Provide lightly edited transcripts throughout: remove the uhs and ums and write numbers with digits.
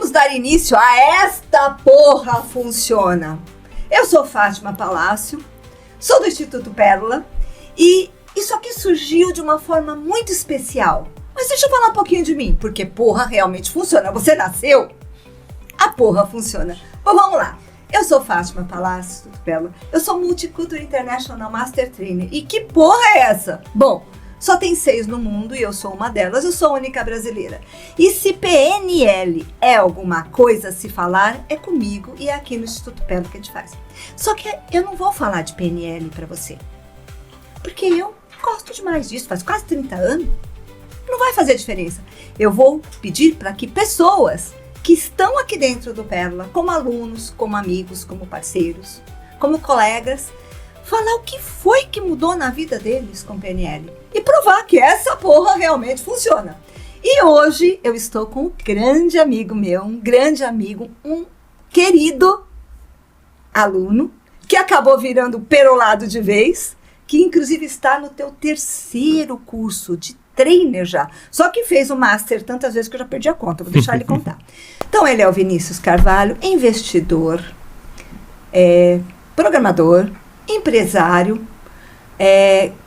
Vamos dar início a Esta Porra Funciona. Eu sou Fátima Palácio, sou do Instituto Pérola e isso aqui surgiu de uma forma muito especial. Mas deixa eu falar um pouquinho de mim, porque porra realmente funciona. Você nasceu, a porra funciona. Bom, vamos lá. Eu sou Fátima Palácio, Instituto Pérola. Eu sou Multicultural International Master Trainer. E que porra é essa? Bom, só tem 6 no mundo e eu sou uma delas, eu sou a única brasileira. E se PNL é alguma coisa a se falar, é comigo e é aqui no Instituto Pérola que a gente faz. Só que eu não vou falar de PNL pra você, porque eu gosto demais disso, faz quase 30 anos. Não vai fazer diferença. Eu vou pedir para que pessoas que estão aqui dentro do Pérola, como alunos, como amigos, como parceiros, como colegas, falar o que foi que mudou na vida deles com PNL e provar que essa porra realmente funciona. E hoje eu estou com um grande amigo meu, um querido aluno, que acabou virando perolado de vez, que inclusive está no teu 3º curso de trainer já, só que fez o master tantas vezes que eu já perdi a conta, vou deixar ele contar. Então ele é o Vinícius Carvalho, investidor, programador, empresário,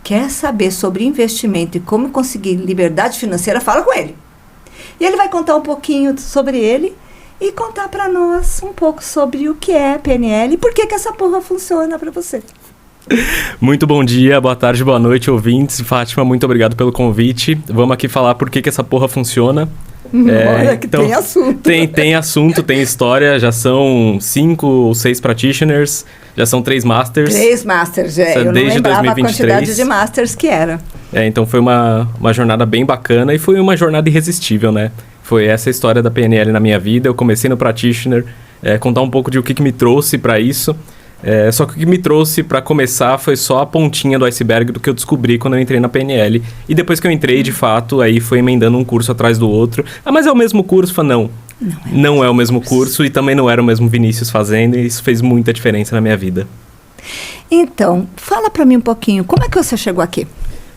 quer saber sobre investimento e como conseguir liberdade financeira, fala com ele. E ele vai contar um pouquinho sobre ele e contar para nós um pouco sobre o que é PNL e por que essa porra funciona para você. Muito bom dia, boa tarde, boa noite, ouvintes. Fátima, muito obrigado pelo convite. Vamos aqui falar por que essa porra funciona. Olha que então, tem assunto. Tem assunto, tem história. Já são 5 ou 6 practitioners, já são 3 masters. 3 masters, eu não desde lembrava 2023. A quantidade de masters que era. Então foi uma jornada bem bacana e foi uma jornada irresistível, né? Foi essa a história da PNL na minha vida. Eu comecei no practitioner, contar um pouco de o que me trouxe para isso. Só que o que me trouxe para começar foi só a pontinha do iceberg do que eu descobri quando eu entrei na PNL. E depois que eu entrei, de fato, aí foi emendando um curso atrás do outro. Ah, mas é o mesmo curso? Falei, não é o mesmo curso e também não era o mesmo Vinícius fazendo. E isso fez muita diferença na minha vida. Então, fala para mim um pouquinho, como é que você chegou aqui?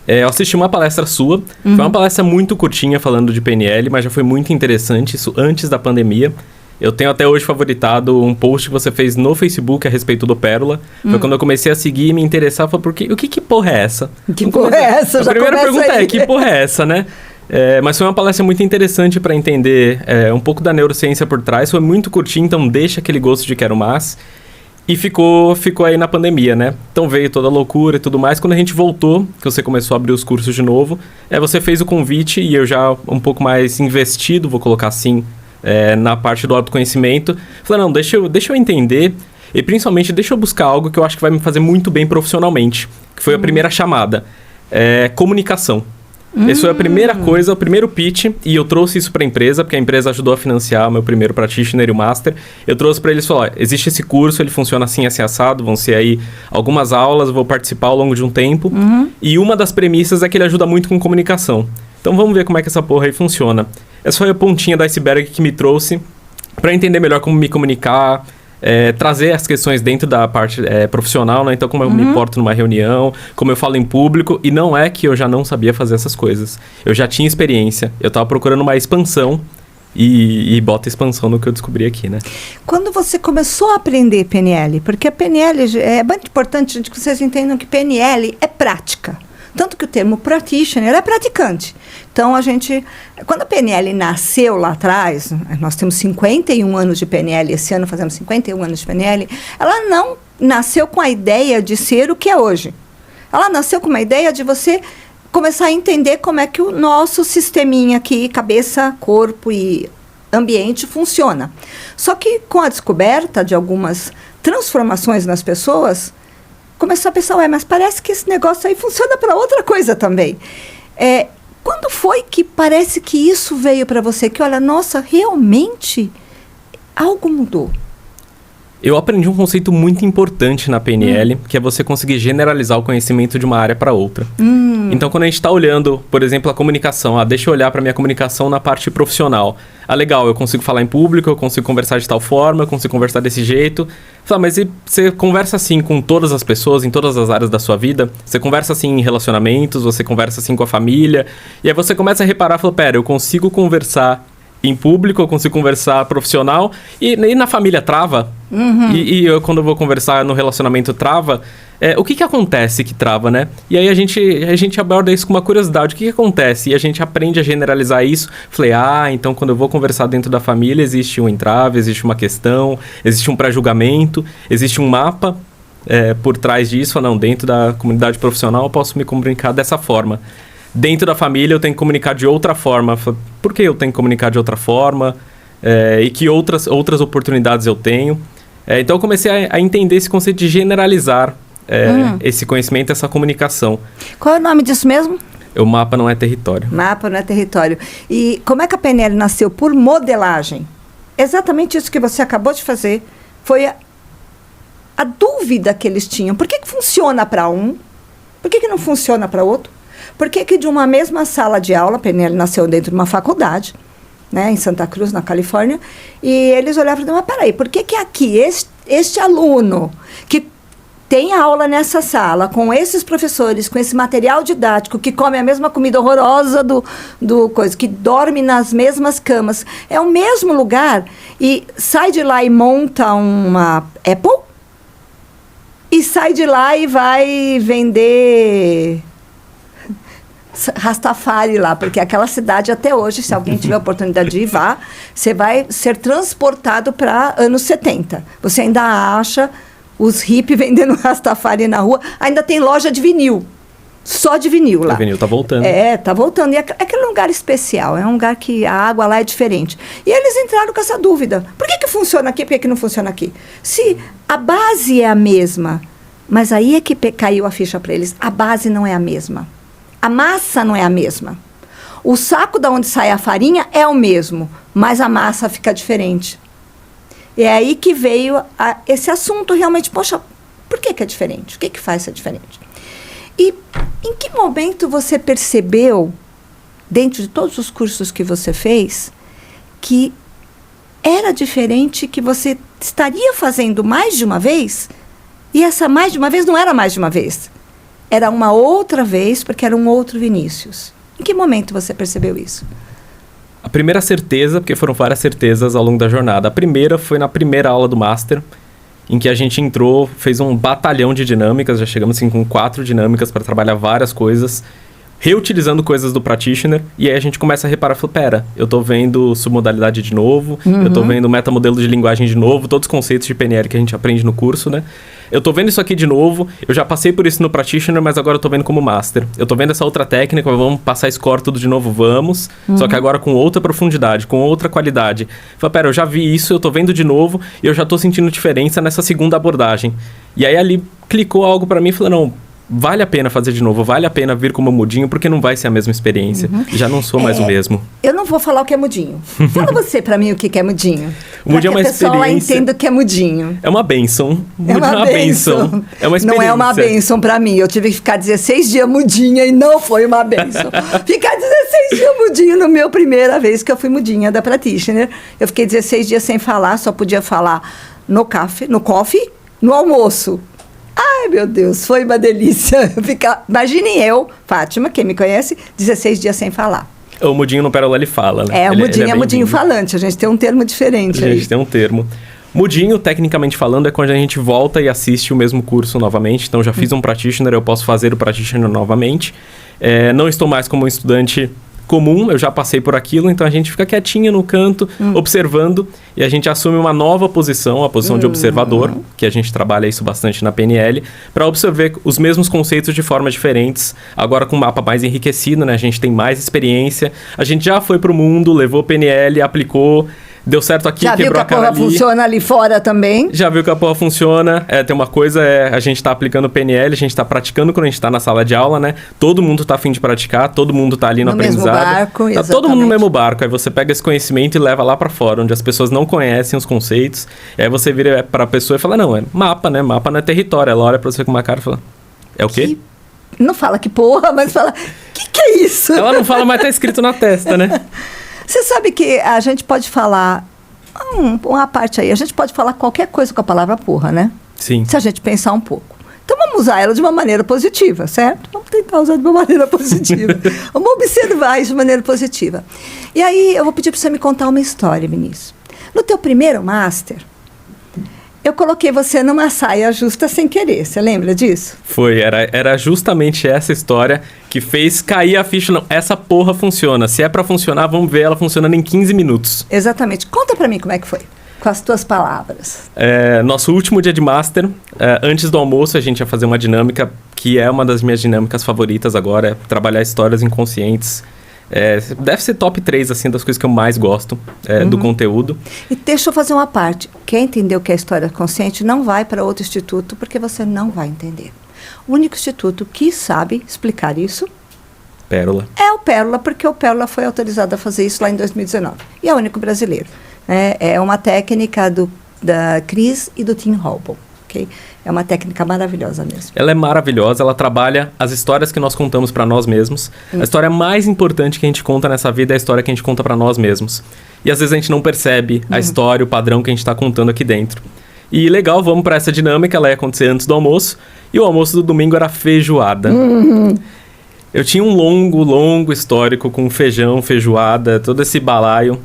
Eu assisti uma palestra sua. Foi uma palestra muito curtinha falando de PNL, mas já foi muito interessante, isso antes da pandemia. Eu tenho até hoje favoritado um post que você fez no Facebook a respeito do Pérola. Foi quando eu comecei a seguir e me interessar. Falei, o que porra é essa? Que porra é essa? A primeira pergunta é, que porra é essa, né? Mas foi uma palestra muito interessante para entender um pouco da neurociência por trás. Foi muito curtinho, então deixa aquele gosto de quero mais. E ficou aí na pandemia, né? Então veio toda a loucura e tudo mais. Quando a gente voltou, que você começou a abrir os cursos de novo, você fez o convite e eu já um pouco mais investido, vou colocar assim, na parte do autoconhecimento. Falei, não, deixa eu entender e principalmente deixa eu buscar algo que eu acho que vai me fazer muito bem profissionalmente, que foi a primeira chamada, comunicação. Essa foi a primeira coisa, o primeiro pitch, e eu trouxe isso para a empresa, porque a empresa ajudou a financiar o meu primeiro practitioner e o master. Eu trouxe para eles e falei, existe esse curso, ele funciona assim, assim, assado, vão ser aí algumas aulas, vou participar ao longo de um tempo, e uma das premissas é que ele ajuda muito com comunicação. Então vamos ver como é que essa porra aí funciona. Essa foi a pontinha do iceberg que me trouxe para entender melhor como me comunicar, trazer as questões dentro da parte profissional, né? Então como eu me porto numa reunião, como eu falo em público, e não é que eu já não sabia fazer essas coisas. Eu já tinha experiência, eu estava procurando uma expansão e bota expansão no que eu descobri aqui, né? Quando você começou a aprender PNL, porque a PNL é muito importante, gente, que vocês entendam que PNL é prática. Tanto que o termo practitioner é praticante. Então, quando a PNL nasceu lá atrás, nós temos 51 anos de PNL, esse ano fazemos 51 anos de PNL, ela não nasceu com a ideia de ser o que é hoje. Ela nasceu com uma ideia de você começar a entender como é que o nosso sisteminha aqui, cabeça, corpo e ambiente funciona. Só que com a descoberta de algumas transformações nas pessoas, começou a pensar, mas parece que esse negócio aí funciona para outra coisa também. Quando foi que parece que isso veio para você? Que, olha, nossa, realmente algo mudou. Eu aprendi um conceito muito importante na PNL, que é você conseguir generalizar o conhecimento de uma área para outra. Então, quando a gente está olhando, por exemplo, a comunicação, deixa eu olhar para a minha comunicação na parte profissional. Legal, eu consigo falar em público, eu consigo conversar de tal forma, eu consigo conversar desse jeito. Mas e você conversa assim com todas as pessoas, em todas as áreas da sua vida? Você conversa assim em relacionamentos, você conversa assim com a família? E aí você começa a reparar, pera, eu consigo conversar em público, eu consigo conversar profissional. E na família trava. E eu, quando eu vou conversar no relacionamento trava, o que acontece que trava, né? E aí a gente aborda isso com uma curiosidade. O que acontece? E a gente aprende a generalizar isso. Falei, então quando eu vou conversar dentro da família, existe um entrave, existe uma questão, existe um pré-julgamento, existe um mapa por trás disso. Não, dentro da comunidade profissional eu posso me comunicar dessa forma. Dentro da família eu tenho que comunicar de outra forma. Por que eu tenho que comunicar de outra forma? E que outras oportunidades eu tenho? Então eu comecei a entender esse conceito de generalizar esse conhecimento, essa comunicação. Qual é o nome disso mesmo? O mapa não é território. Mapa não é território. E como é que a PNL nasceu? Por modelagem. Exatamente isso que você acabou de fazer. Foi a dúvida que eles tinham. Por que funciona para um? Por que não funciona para outro? Por que de uma mesma sala de aula, a PNL nasceu dentro de uma faculdade, né, em Santa Cruz, na Califórnia, e eles olhavam e falavam, mas peraí, por que aqui este aluno que tem aula nessa sala, com esses professores, com esse material didático, que come a mesma comida horrorosa do coisa, que dorme nas mesmas camas, é o mesmo lugar, e sai de lá e monta uma Apple, e sai de lá e vai vender Rastafari lá, porque aquela cidade até hoje, se alguém tiver a oportunidade de ir, vá, você vai ser transportado para anos 70. Você ainda acha os hippies vendendo Rastafari na rua, ainda tem loja de vinil, só de vinil lá. O vinil tá voltando. Tá voltando. E aquele lugar especial, é um lugar que a água lá é diferente. E eles entraram com essa dúvida. Por que funciona aqui, por que não funciona aqui? Se a base é a mesma, mas aí é que caiu a ficha para eles, a base não é a mesma. A massa não é a mesma. O saco da onde sai a farinha é o mesmo, mas a massa fica diferente. E é aí que veio esse assunto realmente, poxa, por que é diferente? O que faz ser diferente? E em que momento você percebeu, dentro de todos os cursos que você fez, que era diferente, que você estaria fazendo mais de uma vez, e essa mais de uma vez não era mais de uma vez? Era uma outra vez, porque era um outro Vinícius. Em que momento você percebeu isso? A primeira certeza, porque foram várias certezas ao longo da jornada. A primeira foi na primeira aula do Master, em que a gente entrou, fez um batalhão de dinâmicas, já chegamos assim, com 4 dinâmicas para trabalhar várias coisas, reutilizando coisas do practitioner, e aí a gente começa a reparar, pera, eu tô vendo submodalidade de novo, eu tô vendo metamodelo de linguagem de novo, todos os conceitos de PNL que a gente aprende no curso, né? Eu tô vendo isso aqui de novo, eu já passei por isso no practitioner, mas agora eu tô vendo como master. Eu tô vendo essa outra técnica, vamos passar score tudo de novo, vamos, só que agora com outra profundidade, com outra qualidade. Pera, eu já vi isso, eu tô vendo de novo, e eu já tô sentindo diferença nessa segunda abordagem. E aí ali clicou algo pra mim e falou, não, vale a pena fazer de novo, vale a pena vir como mudinho, porque não vai ser a mesma experiência. Já não sou mais o mesmo. Eu não vou falar o que é mudinho. Fala você pra mim o que é mudinho. O mudinho é uma experiência. Pra que a pessoa entenda o que é mudinho. É uma bênção. É uma bênção. É uma experiência. Não é uma bênção pra mim. Eu tive que ficar 16 dias mudinha e não foi uma bênção. Ficar 16 dias mudinho no meu primeira vez que eu fui mudinha da practitioner. Eu fiquei 16 dias sem falar, só podia falar no coffee, no almoço. Ai, meu Deus, foi uma delícia. Imaginem eu, Fátima, quem me conhece, 16 dias sem falar. O mudinho no Pérola ele fala, né? O mudinho é mudinho falante, a gente tem um termo diferente aí. A gente tem um termo. Mudinho, tecnicamente falando, é quando a gente volta e assiste o mesmo curso novamente. Então, já fiz um practitioner, eu posso fazer o practitioner novamente. Não estou mais como um estudante comum, eu já passei por aquilo, então a gente fica quietinho no canto, observando, e a gente assume uma nova posição, a posição de observador, que a gente trabalha isso bastante na PNL, para observar os mesmos conceitos de formas diferentes, agora com um mapa mais enriquecido, né? A gente tem mais experiência, a gente já foi pro mundo, levou PNL, aplicou, deu certo aqui, já quebrou a cara ali. Já viu que a porra funciona ali fora também? Já viu que a porra funciona. Tem uma coisa, a gente tá aplicando PNL, a gente tá praticando quando a gente tá na sala de aula, né? Todo mundo tá a fim de praticar, todo mundo tá ali no aprendizado. Mesmo barco, tá exatamente. Todo mundo no mesmo barco. Aí você pega esse conhecimento e leva lá pra fora, onde as pessoas não conhecem os conceitos. E aí você vira pra pessoa e fala, não, é mapa, né? Mapa não é território. Ela olha pra você com uma cara e fala, é o quê? Não fala que porra, mas fala, que é isso? Ela não fala, mas tá escrito na testa, né? Você sabe que a gente pode falar... uma parte aí. A gente pode falar qualquer coisa com a palavra porra, né? Sim. Se a gente pensar um pouco. Então, vamos vamos usar ela de uma maneira positiva, certo? Vamos tentar usar de uma maneira positiva. Vamos observar isso de maneira positiva. E aí, eu vou pedir para você me contar uma história, Vinícius. No teu primeiro master, eu coloquei você numa saia justa sem querer. Você lembra disso? Foi, era justamente essa história que fez cair a ficha. Não, essa porra funciona. Se é pra funcionar, vamos ver ela funcionando em 15 minutos. Exatamente. Conta pra mim como é que foi, com as tuas palavras. Nosso último dia de master, antes do almoço, a gente ia fazer uma dinâmica que é uma das minhas dinâmicas favoritas agora, é trabalhar histórias inconscientes. Deve ser top 3, assim, das coisas que eu mais gosto do conteúdo. E deixa eu fazer uma parte. Quem entendeu o que é história consciente não vai para outro instituto, porque você não vai entender. O único instituto que sabe explicar isso Pérola. é o Pérola, porque o Pérola foi autorizado a fazer isso lá em 2019. E é o único brasileiro. É uma técnica da Cris e do Tim Holbrook. Okay? É uma técnica maravilhosa mesmo. Ela é maravilhosa, ela trabalha as histórias que nós contamos para nós mesmos. A história mais importante que a gente conta nessa vida é a história que a gente conta para nós mesmos. E às vezes a gente não percebe a história, o padrão que a gente está contando aqui dentro. E legal, vamos para essa dinâmica, ela ia acontecer antes do almoço. E o almoço do domingo era feijoada. Eu tinha um longo histórico com feijão, feijoada, todo esse balaio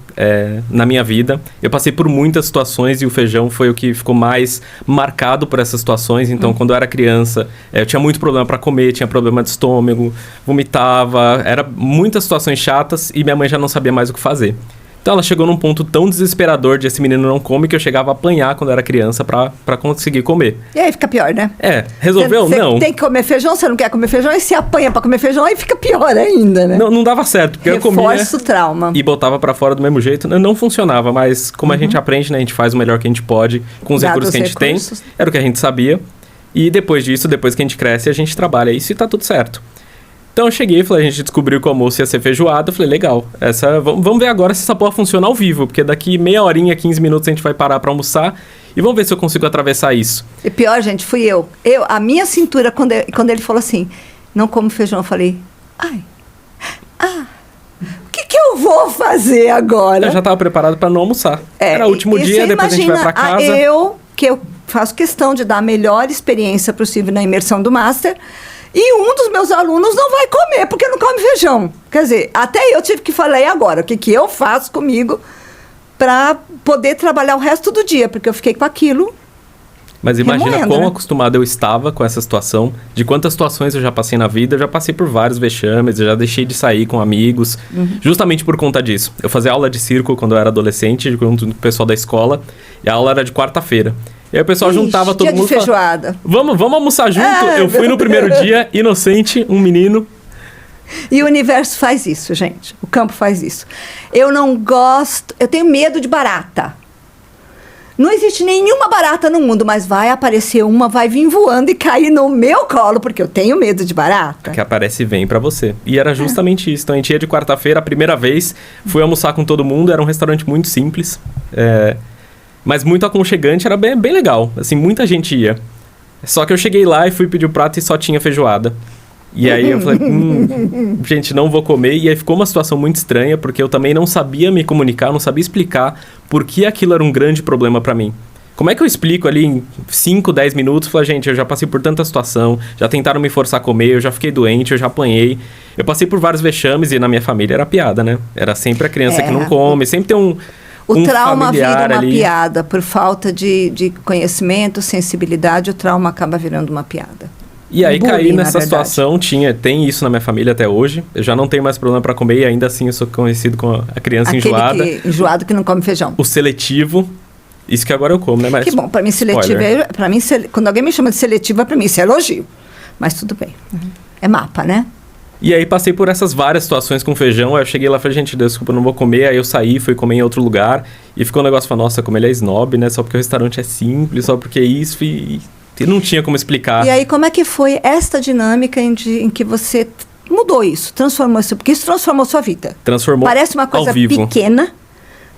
na minha vida. Eu passei por muitas situações e o feijão foi o que ficou mais marcado por essas situações. Então, quando eu era criança, eu tinha muito problema para comer, tinha problema de estômago, vomitava. Era muitas situações chatas e minha mãe já não sabia mais o que fazer. Então, ela chegou num ponto tão desesperador de esse menino não come que eu chegava a apanhar quando eu era criança pra conseguir comer. E aí fica pior, né? Resolveu? Não. Tem que comer feijão, você não quer comer feijão, e se apanha pra comer feijão, aí fica pior ainda, né? Não dava certo, porque eu comia o trauma. E botava pra fora do mesmo jeito. Não funcionava, mas como a gente aprende, né? A gente faz o melhor que a gente pode com os recursos que a gente tem. Era o que a gente sabia. E depois disso, depois que a gente cresce, a gente trabalha isso e tá tudo certo. Então eu cheguei e falei, a gente descobriu que o almoço ia ser feijoada. Eu falei, legal, vamos ver agora se essa porra funciona ao vivo, porque daqui meia horinha, 15 minutos a gente vai parar pra almoçar e vamos ver se eu consigo atravessar isso. E pior, gente, fui eu. A minha cintura, quando ele falou assim, não como feijão, eu falei, o que eu vou fazer agora? Eu já tava preparado pra não almoçar. Era o último dia, depois a gente vai pra casa. Eu faço questão de dar a melhor experiência possível na imersão do Master. E um dos meus alunos não vai comer, porque não come feijão. Quer dizer, até eu tive que falar, e agora? O que eu faço comigo para poder trabalhar o resto do dia? Porque eu fiquei com aquilo. Mas imagina quão acostumado eu estava com essa situação, de quantas situações eu já passei na vida. Eu já passei por vários vexames, eu já deixei de sair com amigos, justamente por conta disso. Eu fazia aula de circo quando eu era adolescente, junto com o pessoal da escola, e a aula era de quarta-feira. E aí o pessoal juntava todo mundo. Dia de feijoada. Vamos almoçar junto? Eu fui no primeiro dia, inocente, um menino. E o universo faz isso, gente. O campo faz isso. Eu não gosto... Eu tenho medo de barata. Não existe nenhuma barata no mundo, mas vai aparecer uma, vai vir voando e cair no meu colo, porque eu tenho medo de barata. Que aparece e vem pra você. E era justamente isso. Então a gente ia de quarta-feira, a primeira vez, fui almoçar com todo mundo, era um restaurante muito simples. Mas muito aconchegante, era bem legal. Assim, muita gente ia. Só que eu cheguei lá e fui pedir o prato e só tinha feijoada. E aí eu falei, gente, não vou comer. E aí ficou uma situação muito estranha, porque eu também não sabia me comunicar, não sabia explicar por que aquilo era um grande problema pra mim. Como é que eu explico ali em 5, 10 minutos? Falei, gente, eu já passei por tanta situação, já tentaram me forçar a comer, eu já fiquei doente, eu já apanhei. Eu passei por vários vexames e na minha família era piada, né? Era sempre a criança que não come, sempre tem o trauma vira uma ali. piada. Por falta de conhecimento, sensibilidade, o trauma acaba virando uma piada. E aí caí nessa situação, tem isso na minha família até hoje. Eu já não tenho mais problema para comer e ainda assim eu sou conhecido como a criança enjoada. Enjoado que não come feijão. O seletivo, isso que agora eu como, né? Mas, que bom, para mim seletivo quando alguém me chama de seletiva, para mim isso é elogio. Mas tudo bem. É mapa, né? E aí passei por essas várias situações com feijão, aí eu cheguei lá e falei, gente, desculpa, eu não vou comer. Aí eu saí, fui comer em outro lugar e ficou um negócio, falei, nossa, como ele é snob, né? Só porque o restaurante é simples, só porque isso e não tinha como explicar. E aí como é que foi esta dinâmica em que você mudou isso, transformou isso? Porque isso transformou sua vida. Transformou Parece uma coisa pequena,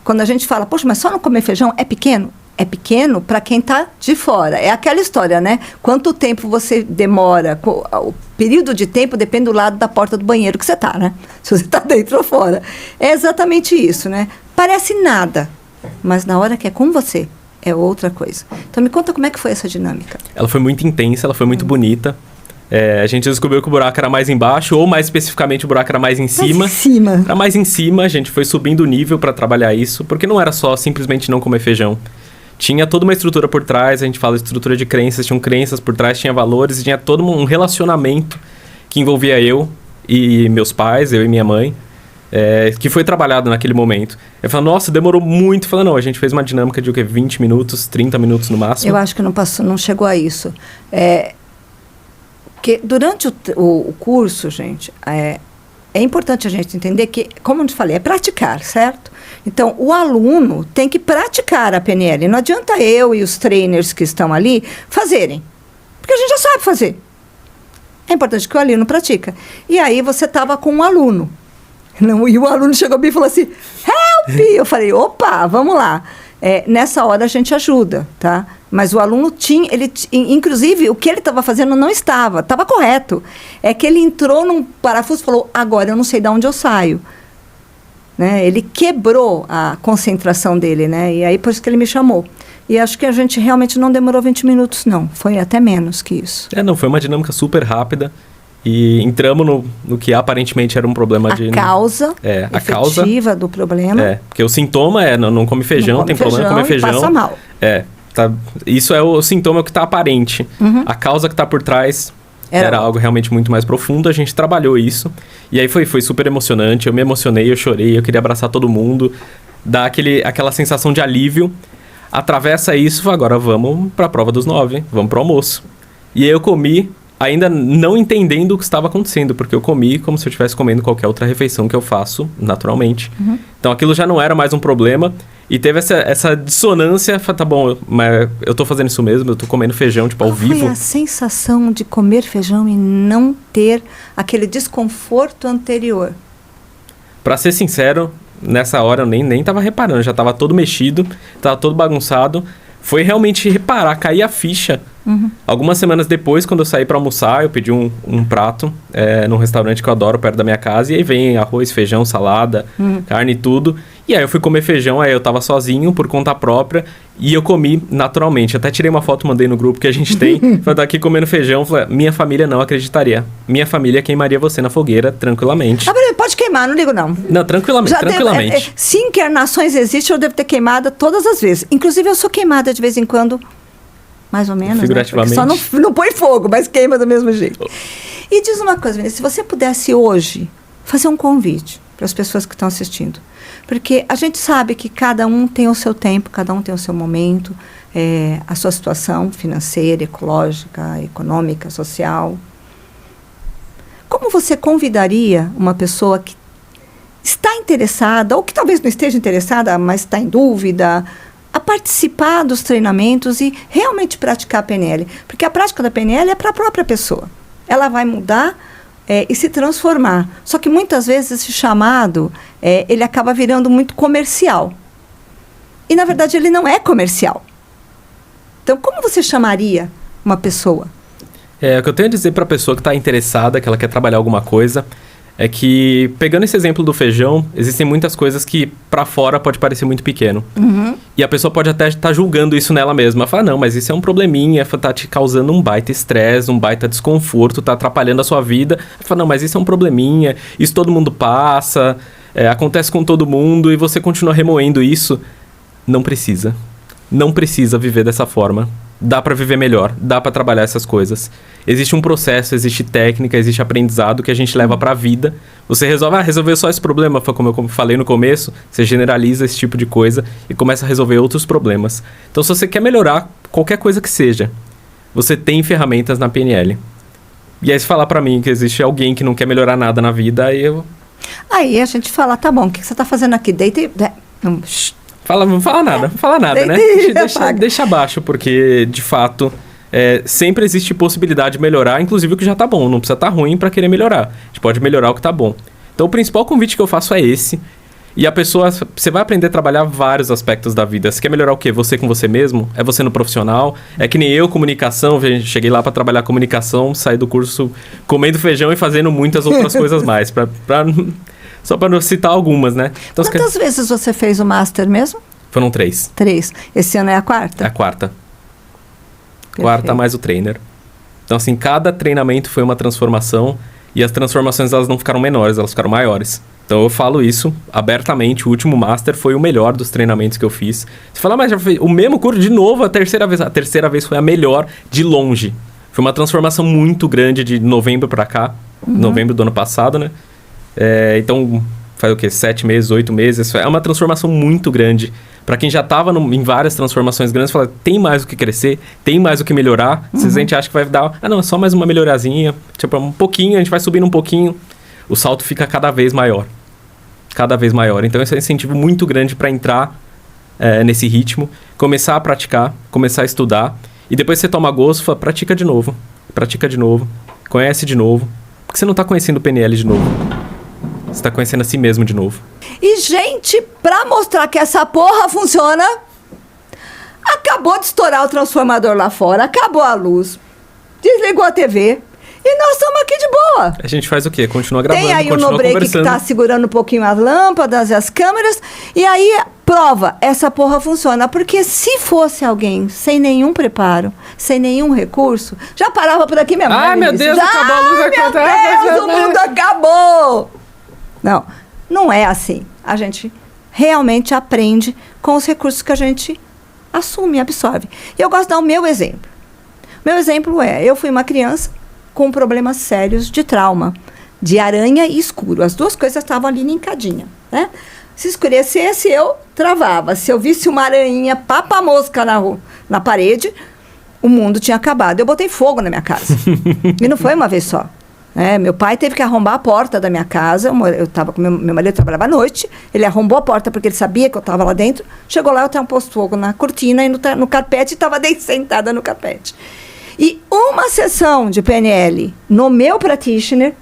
quando a gente fala, poxa, mas só não comer feijão é pequeno? É pequeno para quem está de fora. É aquela história, né? Quanto tempo você demora? O período de tempo depende do lado da porta do banheiro que você está, né? Se você está dentro ou fora. É exatamente isso, né? Parece nada, mas na hora que é com você, é outra coisa. Então me conta como é que foi essa dinâmica. Ela foi muito intensa, ela foi muito bonita. A gente descobriu que o buraco era mais embaixo, ou mais especificamente o buraco era mais em cima. Mais em cima. Era mais em cima, a gente foi subindo o nível para trabalhar isso, porque não era só simplesmente não comer feijão. Tinha toda uma estrutura por trás, a gente fala estrutura de crenças, tinham crenças por trás, tinha valores, e tinha todo um relacionamento que envolvia eu e meus pais, eu e minha mãe, que foi trabalhado naquele momento. Eu falei, nossa, demorou muito. Eu falei, não, a gente fez uma dinâmica de 20 minutos, 30 minutos no máximo. Eu acho que não chegou a isso. Porque durante o curso, gente, é importante a gente entender que, como eu te falei, é praticar, certo? Então, o aluno tem que praticar a PNL. Não adianta eu e os trainers que estão ali fazerem, porque a gente já sabe fazer. É importante que o aluno pratica. E aí você estava com um aluno. E o aluno chegou a mim e falou assim, help! Eu falei, opa, vamos lá. Nessa hora a gente ajuda, tá? Mas o aluno tinha, inclusive, o que ele estava fazendo não estava correto. É que ele entrou num parafuso e falou, agora eu não sei de onde eu saio. Né? Ele quebrou a concentração dele, né? E aí por isso que ele me chamou. E acho que a gente realmente não demorou 20 minutos, não. Foi até menos que isso. Não, foi uma dinâmica super rápida. E entramos no que aparentemente era um problema a causa efetiva do problema. Porque o sintoma não come feijão, não come tem feijão, problema comer feijão. Passa mal. Isso é o sintoma que está aparente. Uhum. A causa que está por trás era algo realmente muito mais profundo. A gente trabalhou isso. E aí foi super emocionante. Eu me emocionei, eu chorei, eu queria abraçar todo mundo. Dar aquela sensação de alívio. Atravessa isso, agora vamos para a prova dos 9. Vamos para o almoço. E aí eu comi, ainda não entendendo o que estava acontecendo, porque eu comi como se eu estivesse comendo qualquer outra refeição que eu faço naturalmente. Uhum. Então aquilo já não era mais um problema. E teve essa dissonância, tá bom, mas eu tô fazendo isso mesmo, eu tô comendo feijão, tipo, ao vivo. Foi a sensação de comer feijão e não ter aquele desconforto anterior? Pra ser sincero, nessa hora eu nem tava reparando, já tava todo mexido, tava todo bagunçado. Foi realmente reparar, cair a ficha. Uhum. Algumas semanas depois, quando eu saí para almoçar, eu pedi um prato num restaurante que eu adoro, perto da minha casa. E aí vem arroz, feijão, salada, carne e tudo. E aí eu fui comer feijão, aí eu tava sozinho, por conta própria. E eu comi naturalmente. Até tirei uma foto, mandei no grupo que a gente tem. Falei, tá aqui comendo feijão. Falei, minha família não acreditaria. Minha família queimaria você na fogueira, tranquilamente. Pode queimar, não ligo não. Não, tranquilamente. Se encarnações existem, eu devo ter queimado todas as vezes. Inclusive, eu sou queimada de vez em quando. Mais ou menos, figurativamente. Né? Só não põe fogo, mas queima do mesmo jeito. E diz uma coisa, Vinícius, se você pudesse hoje fazer um convite para as pessoas que estão assistindo, porque a gente sabe que cada um tem o seu tempo, cada um tem o seu momento, a sua situação financeira, ecológica, econômica, social. Como você convidaria uma pessoa que está interessada, ou que talvez não esteja interessada, mas está em dúvida, a participar dos treinamentos e realmente praticar a PNL? Porque a prática da PNL é para a própria pessoa. Ela vai mudar e se transformar. Só que muitas vezes esse chamado, ele acaba virando muito comercial. E, na verdade, ele não é comercial. Então, como você chamaria uma pessoa? O que eu tenho a dizer para a pessoa que está interessada, que ela quer trabalhar alguma coisa, é que, pegando esse exemplo do feijão, existem muitas coisas que para fora pode parecer muito pequeno. Uhum. E a pessoa pode até estar julgando isso nela mesma. Fala, não, mas isso é um probleminha, tá te causando um baita estresse, um baita desconforto, tá atrapalhando a sua vida. Fala, não, mas isso é um probleminha, isso todo mundo passa, acontece com todo mundo e você continua remoendo isso. Não precisa. Não precisa viver dessa forma. Dá para viver melhor, dá para trabalhar essas coisas. Existe um processo, existe técnica, existe aprendizado que a gente leva para a vida. Você resolveu só esse problema, foi como eu falei no começo, você generaliza esse tipo de coisa e começa a resolver outros problemas. Então, se você quer melhorar qualquer coisa que seja, você tem ferramentas na PNL. E aí, se falar para mim que existe alguém que não quer melhorar nada na vida, aí a gente fala, tá bom, o que você tá fazendo aqui? Deita e... Não fala nada, né? Deixa abaixo, porque, de fato, sempre existe possibilidade de melhorar, inclusive o que já tá bom. Não precisa estar ruim para querer melhorar. A gente pode melhorar o que tá bom. Então, o principal convite que eu faço é esse. E a pessoa... Você vai aprender a trabalhar vários aspectos da vida. Você quer melhorar o quê? Você com você mesmo? É você no profissional? É que nem eu, comunicação. Cheguei lá para trabalhar comunicação, saí do curso comendo feijão e fazendo muitas outras coisas mais. Só para não citar algumas, né? Então, quantas vezes você fez o Master mesmo? Foram 3. 3. Esse ano é a quarta? É a quarta. Perfeito. Quarta mais o trainer. Então, assim, cada treinamento foi uma transformação e as transformações, elas não ficaram menores, elas ficaram maiores. Então, eu falo isso abertamente. O último Master foi o melhor dos treinamentos que eu fiz. Você fala, mas já fez o mesmo curso de novo a terceira vez. A terceira vez foi a melhor de longe. Foi uma transformação muito grande de novembro pra cá. Novembro do ano passado, né? Então, faz o quê? 7 meses, 8 meses. É uma transformação muito grande. Pra quem já tava em várias transformações grandes, fala, tem mais o que crescer, tem mais o que melhorar. Se a gente acha que vai dar, não, é só mais uma melhorazinha. Tipo, um pouquinho, a gente vai subindo um pouquinho. O salto fica cada vez maior. Cada vez maior. Então, esse é um incentivo muito grande pra entrar nesse ritmo. Começar a praticar, começar a estudar. E depois você toma gosto, fala, pratica de novo. Pratica de novo. Conhece de novo. Porque você não tá conhecendo o PNL de novo. Você tá conhecendo a si mesmo de novo. E, gente, pra mostrar que essa porra funciona, acabou de estourar o transformador lá fora, acabou a luz, desligou a TV e nós estamos aqui de boa. A gente faz o quê? Continua gravando, Tem aí o continua no-break conversando. que tá segurando um pouquinho as lâmpadas e as câmeras, e aí prova, essa porra funciona. Porque se fosse alguém sem nenhum preparo, sem nenhum recurso, já parava por aqui mesmo. Ah, meu Deus, acabou a luz. Meu Deus, o mundo acabou. Não é assim. A gente realmente aprende com os recursos que a gente assume, absorve. E eu gosto de dar o meu exemplo. Meu exemplo eu fui uma criança com problemas sérios de trauma, de aranha e escuro. As duas coisas estavam ali linkadinhas, né? Se escurecesse, eu travava. Se eu visse uma aranha papa-mosca na parede, o mundo tinha acabado. Eu botei fogo na minha casa. E não foi uma vez só. Meu pai teve que arrombar a porta da minha casa. Eu estava com meu marido, trabalhava à noite. Ele arrombou a porta porque ele sabia que eu estava lá dentro. Chegou lá, eu tinha posto fogo na cortina e no carpete, e estava sentada no carpete. E uma sessão de PNL no meu practitioner,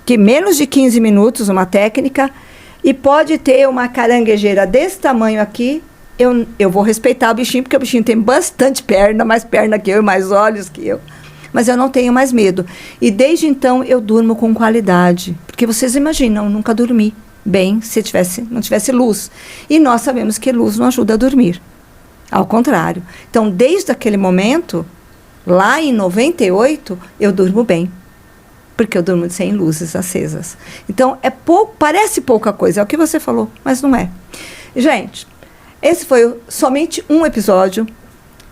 que menos de 15 minutos, uma técnica, e pode ter uma caranguejeira desse tamanho aqui, eu vou respeitar o bichinho, porque o bichinho tem bastante perna, mais perna que eu, mais olhos que eu. Mas eu não tenho mais medo. E desde então eu durmo com qualidade. Porque vocês imaginam, eu nunca dormi bem se não tivesse luz. E nós sabemos que luz não ajuda a dormir. Ao contrário. Então, desde aquele momento, lá em 98, eu durmo bem. Porque eu durmo sem luzes acesas. Então, parece pouca coisa, é o que você falou, mas não é. Gente, esse foi somente um episódio.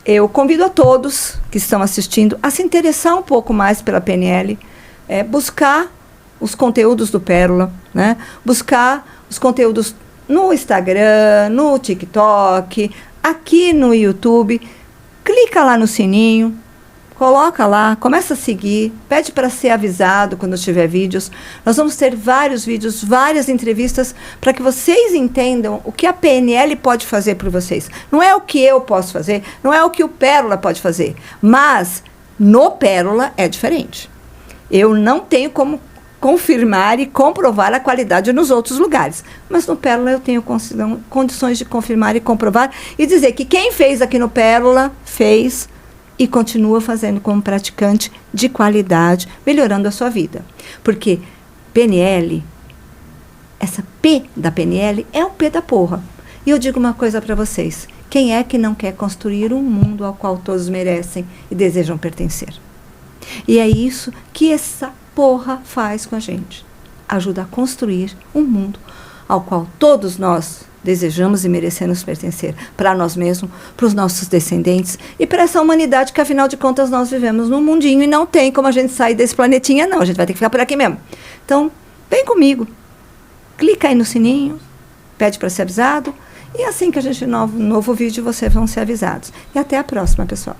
Eu convido a todos que estão assistindo a se interessar um pouco mais pela PNL, buscar os conteúdos do Pérola, né? Buscar os conteúdos no Instagram, no TikTok, aqui no YouTube. Clica lá no sininho, coloca lá, começa a seguir, pede para ser avisado quando tiver vídeos. Nós vamos ter vários vídeos, várias entrevistas, para que vocês entendam o que a PNL pode fazer por vocês. Não é o que eu posso fazer, não é o que o Pérola pode fazer, mas no Pérola é diferente. Eu não tenho como confirmar e comprovar a qualidade nos outros lugares, mas no Pérola eu tenho condições de confirmar e comprovar e dizer que quem fez aqui no Pérola, fez e continua fazendo como praticante de qualidade, melhorando a sua vida. Porque PNL, essa P da PNL é o P da porra. E eu digo uma coisa para vocês. Quem é que não quer construir um mundo ao qual todos merecem e desejam pertencer? E é isso que essa porra faz com a gente. Ajuda a construir um mundo ao qual todos nós desejamos e merecemos pertencer, para nós mesmos, para os nossos descendentes e para essa humanidade que, afinal de contas, nós vivemos num mundinho e não tem como a gente sair desse planetinha, não. A gente vai ter que ficar por aqui mesmo. Então, vem comigo. Clica aí no sininho, pede para ser avisado e assim que a gente novo vídeo, vocês vão ser avisados. E até a próxima, pessoal.